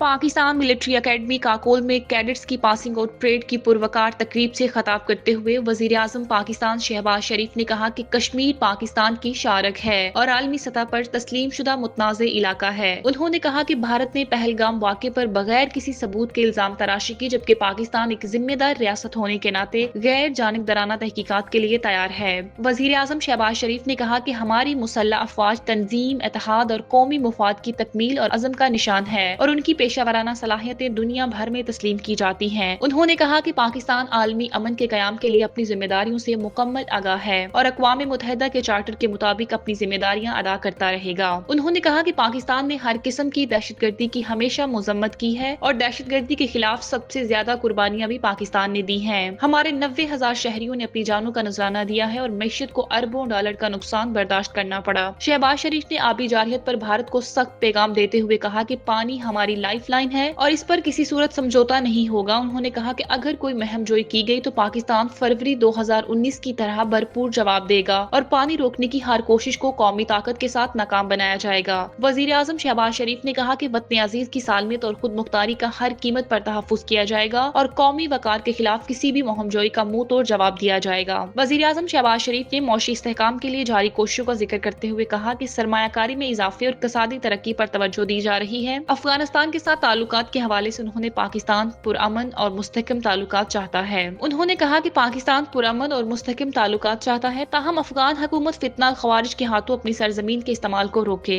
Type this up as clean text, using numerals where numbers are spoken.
Pakistan military academy Kakul में cadets की passing out parade की पुरवकार तकरीब से खिताब करते हुए वजीर आजम पाकिस्तान शहबाज शरीफ ने कहा कि कश्मीर पाकिस्तान की शारक है और आलमी सतह पर तस्लीम शुदा मुतनाज़ इलाका है। उन्होंने कहा कि भारत ने पहलगाम वाक़े पर बगैर किसी सबूत के इल्जाम तराशी की, जबकि पाकिस्तान एक जिम्मेदार रियासत होने के नाते गैर जानिबदाराना तहकीकात के लिए तैयार है। वजीर आजम शहबाज शरीफ ने कहा कि हमारी मुसल्लह अफवाज तंजीम, इत्तेहाद और कौमी मुफाद की तकमील और अज़म का निशान है और उनकी पेशावराना सलाहियतें दुनिया भर में तस्लीम की जाती हैं। उन्होंने कहा कि पाकिस्तान आलमी अमन के कयाम के लिए अपनी जिम्मेदारियों से मुकम्मल आगाह है और अक़वाम मुत्तहिदा के चार्टर के मुताबिक अपनी जिम्मेदारियां अदा करता रहेगा। उन्होंने कहा कि पाकिस्तान ने हर किस्म की दहशतगर्दी की हमेशा मजम्मत की है और दहशतगर्दी के खिलाफ सबसे ज्यादा कुर्बानियां भी पाकिस्तान ने दी हैं। हमारे 90,000 शहरियों ने अपनी जानों का नजराना दिया है और मैशत को अरबों डॉलर का नुकसान बर्दाश्त करना पड़ा। शहबाज शरीफ ने आबी जारहियत पर भारत को सख्त पैगाम देते हुए कहा कि पानी हमारी लाइफलाइन है और इस पर किसी सूरत समझौता नहीं होगा। उन्होंने कहा कि अगर कोई महम जोई की गई तो पाकिस्तान फरवरी 2019 की तरह भरपूर जवाब देगा और पानी रोकने की हर कोशिश को कौमी ताकत के साथ नाकाम बनाया जाएगा। वजीर आजम शहबाज शरीफ ने कहा कि वतन अजीज की सालमियत और खुद मुख्तारी का हर कीमत पर तहफ्फुज किया जाएगा और कौमी वकार के खिलाफ किसी भी मुहम जोई का मुंह तोड़ जवाब दिया जाएगा। वजीर आजम शहबाज शरीफ ने मौशी इस्तेहकाम के लिए जारी कोशिशों का जिक्र करते हुए कहा कि सरमायाकारी में इजाफे और इक़्तिसादी तरक्की पर तवज्जो दी जा रही है। अफगानिस्तान के साथ ताल्लुकात के हवाले से उन्होंने पाकिस्तान पुरअमन और मुस्तहकम ताल्लुकात चाहता है। उन्होंने कहा कि पाकिस्तान पुरअमन और मुस्तहकम ताल्लुकात चाहता है, ताहम अफगान हुकूमत फितना खवारिज के हाथों अपनी सरजमीन के इस्तेमाल को रोके।